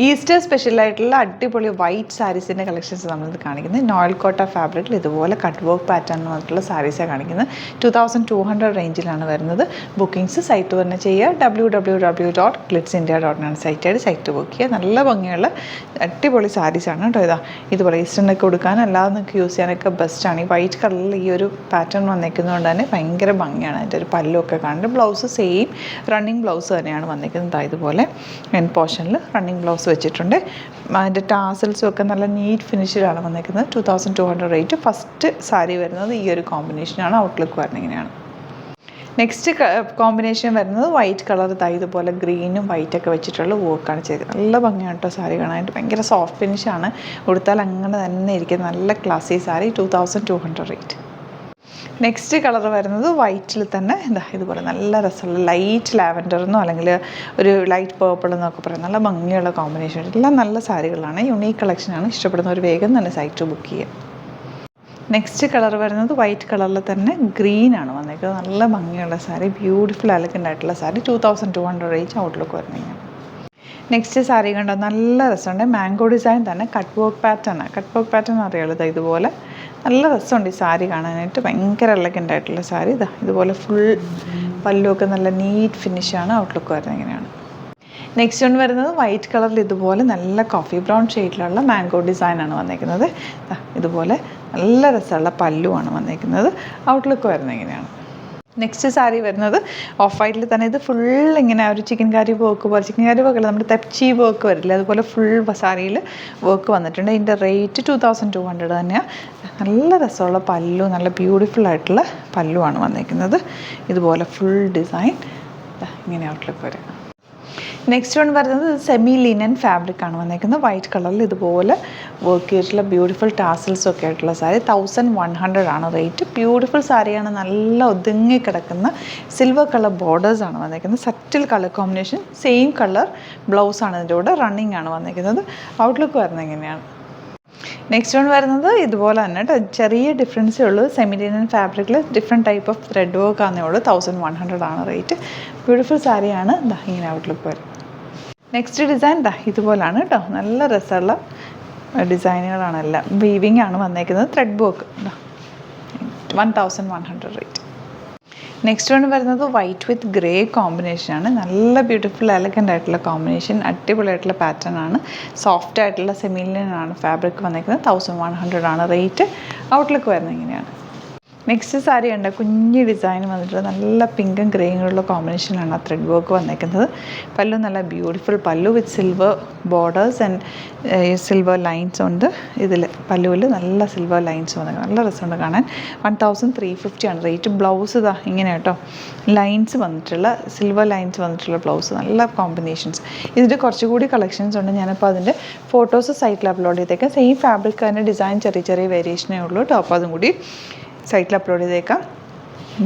Easter സ്പെഷ്യലായിട്ടുള്ള അടിപൊളി white സാരീസിൻ്റെ collections നമ്മളിത് കാണിക്കുന്നത്. നോയൽ കോട്ട ഫാബ്രിക്കിൽ ഇതുപോലെ കട്ട് വർക്ക് പാറ്റേൺ വന്നിട്ടുള്ള സാരീസാണ് കാണിക്കുന്നത്. 2200 റേഞ്ചിലാണ് വരുന്നത്. ബുക്കിംഗ്സ് സൈറ്റ് തന്നെ ചെയ്യുക. www.glitzindia.in സൈറ്റായിട്ട് സൈറ്റ് ബുക്ക് ചെയ്യുക. നല്ല ഭംഗിയുള്ള അടിപൊളി സാരീസാണ് കേട്ടോ. ഇതുപോലെ ഈസ്റ്ററിനൊക്കെ കൊടുക്കാൻ അല്ലാതെ നിങ്ങൾക്ക് യൂസ് ചെയ്യാനൊക്കെ ബെസ്റ്റാണ്. ഈ വൈറ്റ് കളറിൽ ഈ ഒരു പാറ്റേൺ വന്നിരിക്കുന്നതുകൊണ്ട് തന്നെ ഭയങ്കര ഭംഗിയാണ്. അതിൻ്റെ ഒരു പല്ലൊക്കെ കാണുന്നത്. ബ്ലൗസ് സെയിം റണ്ണിങ് ബ്ലൗസ് തന്നെയാണ് വന്നിരിക്കുന്നത്. ഇതുപോലെ എൻ പോർഷനിൽ റണ്ണിങ് ബ്ലൗസ് വെച്ചിട്ടുണ്ട്. അതിൻ്റെ ടാസൽസും ഒക്കെ നല്ല നീറ്റ് ഫിനിഷിലാണ് വന്നിരിക്കുന്നത്. 2200 റേറ്റ്. ഫസ്റ്റ് സാരി വരുന്നത് ഈ ഒരു കോമ്പിനേഷനാണ്. ഔട്ട്ലുക്ക് വരുന്നത് ഇങ്ങനെയാണ്. നെക്സ്റ്റ് കോമ്പിനേഷൻ വരുന്നത് വൈറ്റ് കളർ. ഇതുപോലെ ഗ്രീനും വൈറ്റൊക്കെ വെച്ചിട്ടുള്ള വർക്കാണ് ചെയ്തത്. നല്ല ഭംഗിയാണ് കേട്ടോ സാരി കാണാനായിട്ട്. ഭയങ്കര സോഫ്റ്റ് ഫിനിഷാണ്. ഉടുത്താൽ അങ്ങനെ തന്നെ ഇരിക്കുന്നത്. നല്ല ക്ലാസി സാരി. 2200 റേറ്റ്. നെക്സ്റ്റ് കളർ വരുന്നത് വൈറ്റിൽ തന്നെ ഇതുപോലെ നല്ല രസമുള്ള ലൈറ്റ് ലാവൻഡർ എന്നോ അല്ലെങ്കിൽ ഒരു ലൈറ്റ് പേർപ്പിൾ എന്നൊക്കെ പറയാം. നല്ല ഭംഗിയുള്ള കോമ്പിനേഷൻ. എല്ലാം നല്ല സാരികളാണ്. യുണീക്ക് കളക്ഷനാണ്. ഇഷ്ടപ്പെടുന്നവർ വേഗം തന്നെ സൈറ്റ് ബുക്ക് ചെയ്യുക. നെക്സ്റ്റ് കളർ വരുന്നത് വൈറ്റ് കളറിൽ തന്നെ ഗ്രീനാണ് വന്നേക്കുന്നത്. നല്ല ഭംഗിയുള്ള സാരി. ബ്യൂട്ടിഫുൾ എലഗൻ്റ് ആയിട്ടുള്ള സാരി. 2200 റേഞ്ച് ഔട്ട്ലുക്ക് വരുന്നത്. നെക്സ്റ്റ് സാരി കണ്ടോ നല്ല രസമുണ്ട്. മാംഗോ ഡിസൈൻ തന്നെ cut work pattern. Cut work pattern അറിയാമല്ലോ. ഇതുപോലെ നല്ല രസമുണ്ട് ഈ സാരി കാണാനായിട്ട്. ഭയങ്കര എലഗൻ്റ് ആയിട്ടുള്ള സാരി. ഇതുപോലെ ഫുൾ പല്ലുമൊക്കെ നല്ല നീറ്റ് ഫിനിഷാണ്. ഔട്ട്ലുക്ക് വരുന്നത് ഇങ്ങനെയാണ്. നെക്സ്റ്റ് വൺ വരുന്നത് വൈറ്റ് കളറിൽ ഇതുപോലെ നല്ല കോഫി ബ്രൗൺ ഷെയ്ഡിലുള്ള മാംഗോ ഡിസൈനാണ് വന്നിരിക്കുന്നത്. ഇതുപോലെ നല്ല രസമുള്ള പല്ലുവാണ് വന്നിരിക്കുന്നത്. ഔട്ട്ലുക്ക് വരുന്നത് ഇങ്ങനെയാണ്. നെക്സ്റ്റ് സാരി വരുന്നത് ഓഫ് വൈറ്റിൽ തന്നെ. ഇത് ഫുൾ ഇങ്ങനെ ഒരു ചിക്കൻ കറി വർക്ക് പോലെ. ചിക്കൻ കറി വർക്കല്ല, നമ്മുടെ തെപ്ചി വർക്ക് വരില്ല, അതുപോലെ ഫുൾ സാരിയിൽ വർക്ക് വന്നിട്ടുണ്ട്. ഇതിൻ്റെ റേറ്റ് 2200 തന്നെയാണ്. നല്ല രസമുള്ള പല്ലു, നല്ല ബ്യൂട്ടിഫുൾ ആയിട്ടുള്ള പല്ലുവാണ് വന്നിരിക്കുന്നത്. ഇതുപോലെ ഫുൾ ഡിസൈൻ ഇങ്ങനെ ഔട്ട്ലുക്ക് വരും. നെക്സ്റ്റ് വൺ വരുന്നത് സെമി ലിനൻ ഫാബ്രിക്കാണ് വന്നിരിക്കുന്നത്. വൈറ്റ് കളറിൽ ഇതുപോലെ വർക്ക് ചെയ്തിട്ടുള്ള ബ്യൂട്ടിഫുൾ ടാസൽസും ഒക്കെ ആയിട്ടുള്ള സാരി. 1100 ആണ് റേറ്റ്. ബ്യൂട്ടിഫുൾ സാരിയാണ്. നല്ല ഒതുങ്ങി കിടക്കുന്ന സിൽവർ കളർ ബോർഡേഴ്സാണ് വന്നിരിക്കുന്നത്. Subtle colour combination. Same colour ബ്ലൗസാണ് ഇതിൻ്റെ കൂടെ. റണ്ണിങ് ആണ് വന്നിരിക്കുന്നത്. ഔട്ട്ലുക്ക് വരുന്നത് എങ്ങനെയാണ്. നെക്സ്റ്റ് വൺ വരുന്നത് ഇതുപോലെ തന്നെ കേട്ടോ. ചെറിയ ഡിഫറൻസേ ഉള്ളൂ. സെമി ലിനൻ ഫാബ്രിക്കിൽ different type of thread work ആണെന്നേ ഉള്ളൂ. 1100 ആണ് റേറ്റ്. ബ്യൂട്ടിഫുൾ സാരിയാണ്. ഇങ്ങനെ ഔട്ട്ലുക്ക് വരും. നെക്സ്റ്റ് ഡിസൈൻ ഇതുപോലാണ് കേട്ടോ. നല്ല രസമുള്ള ഡിസൈനുകളാണ് എല്ലാം. വീവിങ് ആണ് വന്നേക്കുന്നത്. Thread work. 1100 rate. Next one വരുന്നത് വൈറ്റ് വിത്ത് ഗ്രേ കോമ്പിനേഷനാണ്. നല്ല ബ്യൂട്ടിഫുൾ എലഗൻ്റ് ആയിട്ടുള്ള കോമ്പിനേഷൻ. അടിപൊളിയായിട്ടുള്ള പാറ്റേൺ ആണ്. സോഫ്റ്റ് ആയിട്ടുള്ള സെമിലിനാണ് ഫാബ്രിക് വന്നിരിക്കുന്നത്. 1100 ആണ് റേറ്റ്. ഔട്ട്ലുക്ക് വരുന്നത് ഇങ്ങനെയാണ്. നെക്സ്റ്റ് സാരി ഉണ്ട്. കുഞ്ഞ് ഡിസൈൻ വന്നിട്ട് നല്ല പിങ്കും ഗ്രേയിലുള്ള കോമ്പിനേഷനാണ് ആ ത്രെഡ് വർക്ക് വന്നിരിക്കുന്നത്. പല്ലു നല്ല ബ്യൂട്ടിഫുൾ പല്ലു വിത്ത് silver borders and silver lines ഉണ്ട്. ഇതിൽ പല്ലുവിൽ നല്ല സിൽവർ ലൈൻസ് വന്നിരിക്കുന്നത്. നല്ല രസമുണ്ട് കാണാൻ. 1350 ആണ് റേറ്റ്. ബ്ലൗസ് ഇങ്ങനെ കേട്ടോ. ലൈൻസ് വന്നിട്ടുള്ള സിൽവർ ലൈൻസ് വന്നിട്ടുള്ള ബ്ലൗസ്. നല്ല കോമ്പിനേഷൻസ്. ഇതിൻ്റെ കുറച്ചുകൂടി കളക്ഷൻസ് ഉണ്ട്. ഞാനിപ്പോൾ അതിൻ്റെ ഫോട്ടോസ് സൈറ്റിൽ അപ്ലോഡ് ചെയ്തേക്കാം. സെയിം ഫാബ്രിക് തന്നെ ഡിസൈൻ ചെറിയ ചെറിയ വേരിയേഷനേ ഉള്ളൂ കേട്ടോ. അപ്പോൾ അതും കൂടി സൈറ്റിൽ അപ്ലോഡ് ചെയ്തേക്കാം.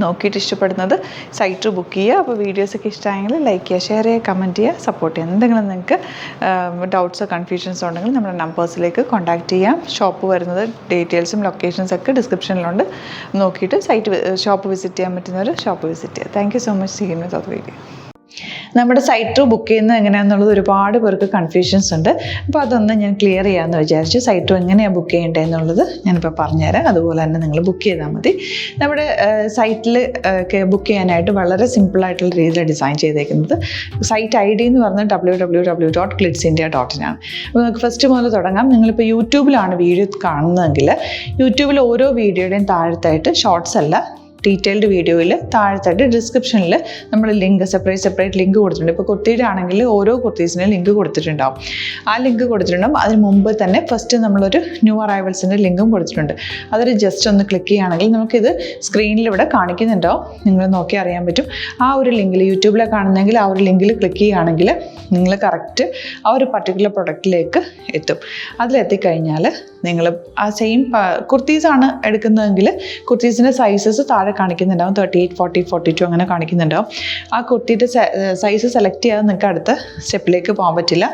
നോക്കിയിട്ട് ഇഷ്ടപ്പെടുന്നത് സൈറ്റ് ബുക്ക് ചെയ്യുക. അപ്പോൾ വീഡിയോസൊക്കെ ഇഷ്ടമായെങ്കിൽ ലൈക്ക് ചെയ്യുക, ഷെയർ ചെയ്യുക, കമൻറ്റ് ചെയ്യുക, സപ്പോർട്ട് ചെയ്യുക. എന്തെങ്കിലും നിങ്ങൾക്ക് ഡൗട്ട്സോ കൺഫ്യൂഷൻസോ ഉണ്ടെങ്കിൽ നമ്മുടെ നമ്പേഴ്സിലേക്ക് കോൺടാക്റ്റ് ചെയ്യാം. ഷോപ്പ് വരുന്നത് ഡീറ്റെയിൽസും ലൊക്കേഷൻസൊക്കെ ഡിസ്ക്രിപ്ഷനിലുണ്ട്. നോക്കിയിട്ട് ഷോപ്പ് വിസിറ്റ് ചെയ്യാൻ പറ്റുന്നവർ ഷോപ്പ് വിസിറ്റ് ചെയ്യുക. Thank you so much. ചെയ്യുന്നത് അത് വീഡിയോ. നമ്മുടെ സൈറ്റ് ബുക്ക് ചെയ്യുന്നത് എങ്ങനെയാണെന്നുള്ളത് ഒരുപാട് പേർക്ക് കൺഫ്യൂഷൻസ് ഉണ്ട്. അപ്പോൾ അതൊന്ന് ഞാൻ ക്ലിയർ ചെയ്യാമെന്ന് വിചാരിച്ചു. സൈറ്റ് എങ്ങനെയാണ് ബുക്ക് ചെയ്യേണ്ടത് എന്നുള്ളത് ഞാനിപ്പോൾ പറഞ്ഞുതരാം. അതുപോലെ തന്നെ നിങ്ങൾ ബുക്ക് ചെയ്താൽ മതി. നമ്മുടെ സൈറ്റിൽ ബുക്ക് ചെയ്യാനായിട്ട് വളരെ സിമ്പിളായിട്ടുള്ള രീതിയിൽ ഡിസൈൻ ചെയ്തേക്കുന്നത്. സൈറ്റ് ID എന്ന് പറഞ്ഞാൽ www.glitzindia.in ആണ്. അപ്പോൾ നമുക്ക് ഫസ്റ്റ് മുതൽ തുടങ്ങാം. നിങ്ങളിപ്പോൾ യൂട്യൂബിലാണ് വീഡിയോ കാണുന്നതെങ്കിൽ യൂട്യൂബിൽ ഓരോ വീഡിയോയുടെയും താഴത്തായിട്ട് ഷോർട്സ് അല്ല, ഡീറ്റെയിൽഡ് വീഡിയോയിൽ താഴത്തായിട്ട് ഡിസ്ക്രിപ്ഷനിൽ നമ്മൾ ലിങ്ക് സെപ്പറേറ്റ് ലിങ്ക് കൊടുത്തിട്ടുണ്ട്. ഇപ്പോൾ കുർത്തിയുടെ ആണെങ്കിൽ ഓരോ കുർത്തീസിനും ലിങ്ക് കൊടുത്തിട്ടുണ്ടാവും. ആ ലിങ്ക് കൊടുത്തിട്ടുണ്ടാവും. അതിന് മുമ്പ് തന്നെ ഫസ്റ്റ് നമ്മളൊരു ന്യൂ അറൈവൽസിൻ്റെ ലിങ്കും കൊടുത്തിട്ടുണ്ട്. അതൊരു ജസ്റ്റ് ഒന്ന് ക്ലിക്ക് ചെയ്യുകയാണെങ്കിൽ നമുക്കിത് സ്ക്രീനിൽ ഇവിടെ കാണിക്കുന്നുണ്ടാവും. നിങ്ങൾ നോക്കി അറിയാൻ പറ്റും. ആ ഒരു ലിങ്കിൽ യൂട്യൂബിലെ കാണുന്നെങ്കിൽ ആ ഒരു ലിങ്കിൽ ക്ലിക്ക് ചെയ്യുകയാണെങ്കിൽ നിങ്ങൾ കറക്റ്റ് ആ ഒരു പർട്ടിക്കുലർ പ്രൊഡക്റ്റിലേക്ക് എത്തും. അതിലെത്തിക്കഴിഞ്ഞാൽ നിങ്ങൾ ആ സെയിം കുർത്തീസാണ് എടുക്കുന്നതെങ്കിൽ കുർത്തീസിൻ്റെ സൈസസ് താഴെ കാണിക്കുന്നുണ്ടാവും. 38, 40, 42 അങ്ങനെ കാണിക്കുന്നുണ്ടാവും. ആ കുർത്തിയുടെ സൈസ് സെലക്ട് ചെയ്യാതെ നിങ്ങൾക്ക് അടുത്ത സ്റ്റെപ്പിലേക്ക് പോകാൻ പറ്റില്ല.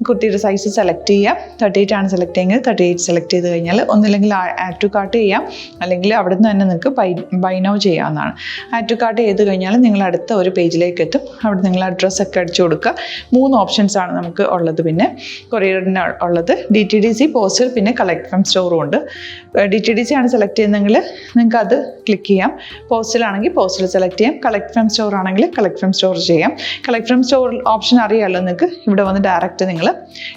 കുർത്തിയുടെ സൈസ് സെലക്ട് ചെയ്യാം. 38 ആണ് സെലക്ട് ചെയ്യുന്നത്. 38 സെലക്ട് ചെയ്ത് കഴിഞ്ഞാൽ ഒന്നില്ലെങ്കിൽ ആഡ് ടു കാർട്ട് ചെയ്യാം, അല്ലെങ്കിൽ അവിടെ നിന്ന് തന്നെ നിങ്ങൾക്ക് ബൈ നൗ ചെയ്യാവുന്നതാണ്. ആഡ് ടു കാർട്ട് ചെയ്ത് കഴിഞ്ഞാൽ നിങ്ങൾ അടുത്ത ഒരു പേജിലേക്ക് എത്തും. അവിടെ നിങ്ങൾ അഡ്രസ്സൊക്കെ അടിച്ചു കൊടുക്കുക. 3 ഓപ്ഷൻസാണ് നമുക്ക് ഉള്ളത്. പിന്നെ കൊറിയറിന് ഉള്ളത് DTDC, പോസ്റ്റൽ, പിന്നെ കളക്ട് ഫ്രം സ്റ്റോറും ഉണ്ട്. DTDC ആണ് സെലക്ട് ചെയ്യുന്നതെങ്കിൽ നിങ്ങൾക്ക് അത് ക്ലിക്ക് ചെയ്യാം. പോസ്റ്റലാണെങ്കിൽ പോസ്റ്റൽ സെലക്ട് ചെയ്യാം. കളക്ട് ഫ്രം സ്റ്റോർ ആണെങ്കിൽ കളക്ട് ഫ്രം സ്റ്റോർ ചെയ്യാം. കളക്ട് ഫ്രം സ്റ്റോർ ഓപ്ഷൻ അറിയാമല്ലോ നിങ്ങൾക്ക്. ഇവിടെ വന്ന് ഡയറക്റ്റ് നിങ്ങൾ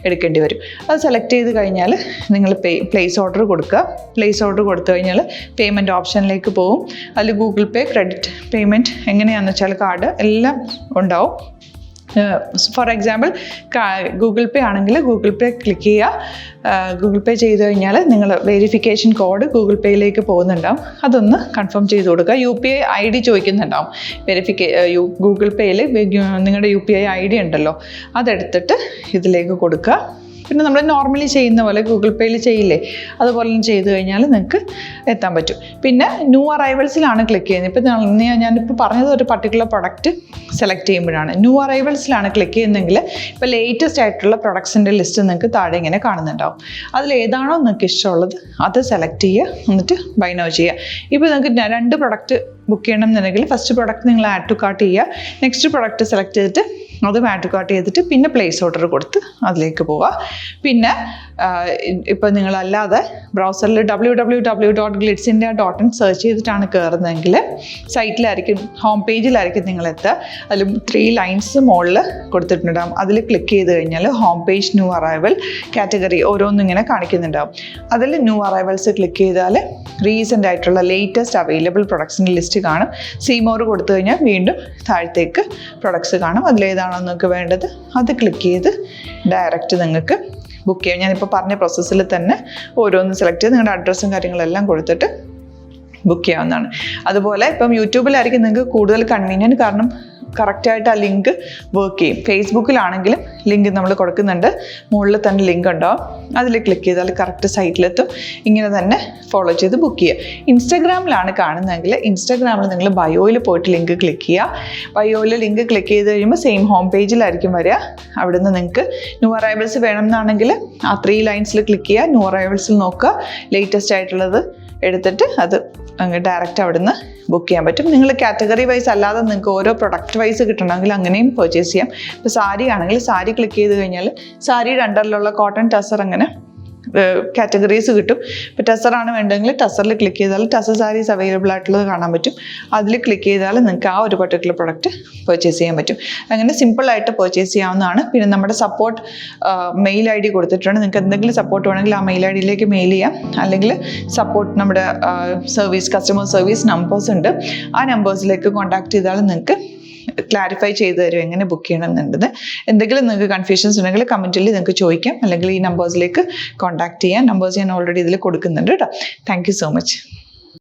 എടുക്കേണ്ടി വരും. അത് സെലക്ട് ചെയ്ത് കഴിഞ്ഞാൽ നിങ്ങൾ പ്ലേസ് ഓർഡർ കൊടുക്കുക. പ്ലേസ് ഓർഡർ കൊടുത്തു കഴിഞ്ഞാൽ പേയ്മെൻറ്റ് ഓപ്ഷനിലേക്ക് പോകും. അതിൽ ഗൂഗിൾ പേ, ക്രെഡിറ്റ് പേയ്മെൻറ്റ് എങ്ങനെയാണെന്ന് വെച്ചാൽ കാർഡ് എല്ലാം ഉണ്ടാവും. ഫോർ എക്സാമ്പിൾ ഗൂഗിൾ പേ ആണെങ്കിൽ ഗൂഗിൾ പേ ക്ലിക്ക് ചെയ്യുക. ഗൂഗിൾ പേ ചെയ്ത് കഴിഞ്ഞാൽ നിങ്ങൾ വെരിഫിക്കേഷൻ കോഡ് ഗൂഗിൾ പേയിലേക്ക് പോകുന്നുണ്ടാവും. അതൊന്ന് കൺഫേം ചെയ്ത് കൊടുക്കുക. UPI ID ചോദിക്കുന്നുണ്ടാവും. ഗൂഗിൾ പേയിൽ നിങ്ങളുടെ UPI ID ഉണ്ടല്ലോ, അതെടുത്തിട്ട് ഇതിലേക്ക് കൊടുക്കുക. പിന്നെ നമ്മൾ നോർമലി ചെയ്യുന്ന പോലെ ഗൂഗിൾ പേയിൽ ചെയ്യില്ലേ, അതുപോലെ ചെയ്ത് കഴിഞ്ഞാൽ നിങ്ങൾക്ക് എത്താൻ പറ്റും. പിന്നെ ന്യൂ അറൈവൽസിലാണ് ക്ലിക്ക് ചെയ്യുന്നത്. ഇപ്പം ഞാനിപ്പോൾ പറഞ്ഞത് ഒരു പർട്ടിക്കുലർ പ്രൊഡക്റ്റ് സെലക്ട് ചെയ്യുമ്പോഴാണ്. ന്യൂ അറൈവൽസിലാണ് ക്ലിക്ക് ചെയ്യുന്നതെങ്കിൽ ഇപ്പോൾ ലേറ്റസ്റ്റ് ആയിട്ടുള്ള പ്രൊഡക്ട്സിൻ്റെ ലിസ്റ്റ് നിങ്ങൾക്ക് താഴെ ഇങ്ങനെ കാണുന്നുണ്ടാവും. അതിലേതാണോ നിങ്ങൾക്ക് ഇഷ്ടമുള്ളത് അത് സെലക്ട് ചെയ്യുക, എന്നിട്ട് ബൈ നൗ ചെയ്യുക. ഇപ്പോൾ നിങ്ങൾക്ക് 2 പ്രൊഡക്റ്റ് ബുക്ക് ചെയ്യണം എന്നുണ്ടെങ്കിൽ ഫസ്റ്റ് പ്രൊഡക്റ്റ് നിങ്ങൾ ആഡ് ടു കാർട്ട് ചെയ്യുക. നെക്സ്റ്റ് പ്രൊഡക്റ്റ് സെലക്ട് ചെയ്തിട്ട് അതും ആഡ് ടു കാർട്ട് ചെയ്തിട്ട് പിന്നെ പ്ലേസ് ഓർഡർ കൊടുത്ത് അതിലേക്ക് പോവുക. പിന്നെ ഇപ്പോൾ നിങ്ങളല്ലാതെ ബ്രൗസറിൽ www.glitzindia.in സെർച്ച് ചെയ്തിട്ടാണ് കയറുന്നതെങ്കിൽ സൈറ്റിലായിരിക്കും, ഹോം പേജിലായിരിക്കും നിങ്ങളെത്തുക. അതിൽ 3 ലൈൻസ് മുകളിൽ കൊടുത്തിട്ടുണ്ടാകും. അതിൽ ക്ലിക്ക് ചെയ്ത് കഴിഞ്ഞാൽ home page, new arrival, category ഓരോന്നും ഇങ്ങനെ കാണിക്കുന്നുണ്ടാവും. അതിൽ ന്യൂ അറൈവൽസ് ക്ലിക്ക് ചെയ്താൽ റീസെൻ്റ് ആയിട്ടുള്ള ലേറ്റസ്റ്റ് അവൈലബിൾ പ്രൊഡക്ട്സിൻ്റെ ലിസ്റ്റ് കാണും. സീമോർ കൊടുത്തു കഴിഞ്ഞാൽ വീണ്ടും താഴത്തേക്ക് പ്രൊഡക്ട്സ് കാണും. അതിലേതാണോ നിങ്ങൾക്ക് വേണ്ടത് അത് ക്ലിക്ക് ചെയ്ത് ഡയറക്റ്റ് നിങ്ങൾക്ക് ബുക്ക് ചെയ്യാം. ഞാനിപ്പോൾ പറഞ്ഞ പ്രോസസ്സിൽ തന്നെ ഓരോന്ന് സെലക്ട് ചെയ്ത് നിങ്ങളുടെ അഡ്രസ്സും കാര്യങ്ങളെല്ലാം കൊടുത്തിട്ട് ബുക്ക് ചെയ്യാവുന്നതാണ്. അതുപോലെ ഇപ്പം യൂട്യൂബിലായിരിക്കും നിങ്ങൾക്ക് കൂടുതൽ കൺവീനിയൻറ്റ്, കാരണം കറക്റ്റായിട്ട് ആ ലിങ്ക് വർക്ക് ചെയ്യും. ഫേസ്ബുക്കിലാണെങ്കിലും ലിങ്ക് നമ്മൾ കൊടുക്കുന്നുണ്ട്, മുകളിൽ തന്നെ ലിങ്ക് ഉണ്ടാവും. അതിൽ ക്ലിക്ക് ചെയ്താൽ കറക്റ്റ് സൈറ്റിലെത്തും. ഇങ്ങനെ തന്നെ ഫോളോ ചെയ്ത് ബുക്ക് ചെയ്യുക. ഇൻസ്റ്റാഗ്രാമിലാണ് കാണുന്നതെങ്കിൽ ഇൻസ്റ്റാഗ്രാമിൽ നിങ്ങൾ ബയോയിൽ പോയിട്ട് ലിങ്ക് ക്ലിക്ക് ചെയ്യുക. ബയോയിൽ ലിങ്ക് ക്ലിക്ക് ചെയ്ത് കഴിയുമ്പോൾ സെയിം ഹോം പേജിലായിരിക്കും വരിക. അവിടുന്ന് നിങ്ങൾക്ക് ന്യൂ അറൈവൽസ് വേണമെന്നാണെങ്കിൽ ആ 3 ലൈൻസിൽ ക്ലിക്ക് ചെയ്യുക. ന്യൂ അറൈവൽസിൽ നോക്കുക, ലേറ്റസ്റ്റ് ആയിട്ടുള്ളത് എടുത്തിട്ട് അത് അങ്ങ് ഡയറക്റ്റ് അവിടുന്ന് ബുക്ക് ചെയ്യാൻ പറ്റും. നിങ്ങൾ കാറ്റഗറി വൈസ് അല്ലാതെ നിങ്ങൾക്ക് ഓരോ പ്രൊഡക്റ്റ് വൈസ് കിട്ടണമെങ്കിൽ അങ്ങനെയും പർച്ചേസ് ചെയ്യാം. ഇപ്പോൾ സാരി ആണെങ്കിൽ സാരി ക്ലിക്ക് ചെയ്ത് കഴിഞ്ഞാൽ സാരിയുടെ അണ്ടറിലുള്ള കോട്ടൺ ടസർ അങ്ങനെ കാറ്റഗറീസ് കിട്ടും. ഇപ്പോൾ ടസറാണ് വേണ്ടതെങ്കിൽ ടസറിൽ ക്ലിക്ക് ചെയ്താൽ ടസർ സാരീസ് അവൈലബിൾ ആയിട്ടുള്ളത് കാണാൻ പറ്റും. അതിൽ ക്ലിക്ക് ചെയ്താൽ നിങ്ങൾക്ക് ആ ഒരു പർട്ടിക്കുലർ പ്രൊഡക്റ്റ് പർച്ചേസ് ചെയ്യാൻ പറ്റും. അങ്ങനെ സിമ്പിളായിട്ട് പർച്ചേസ് ചെയ്യാവുന്നതാണ്. പിന്നെ നമ്മുടെ സപ്പോർട്ട് മെയിൽ ID കൊടുത്തിട്ടുണ്ട്. നിങ്ങൾക്ക് എന്തെങ്കിലും സപ്പോർട്ട് വേണമെങ്കിൽ ആ മെയിൽ IDയിലേക്ക് മെയിൽ ചെയ്യാം. അല്ലെങ്കിൽ സപ്പോർട്ട് നമ്മുടെ കസ്റ്റമർ സർവീസ് നമ്പേഴ്സ് ഉണ്ട്. ആ നമ്പേഴ്സിലേക്ക് കോൺടാക്ട് ചെയ്താൽ നിങ്ങൾക്ക് ക്ലാരിഫൈ ചെയ്ത് തരും എങ്ങനെ ബുക്ക് ചെയ്യണം എന്നുള്ളത്. എന്തെങ്കിലും നിങ്ങൾക്ക് കൺഫ്യൂഷൻസ് ഉണ്ടെങ്കിൽ കമൻറ്റിൽ നിങ്ങൾക്ക് ചോദിക്കാം, അല്ലെങ്കിൽ ഈ നമ്പേഴ്സിലേക്ക് കോൺടാക്ട് ചെയ്യാം. നമ്പേഴ്സ് ഞാൻ ഓൾറെഡി ഇതിൽ കൊടുക്കുന്നുണ്ട് കേട്ടോ. Thank you so much.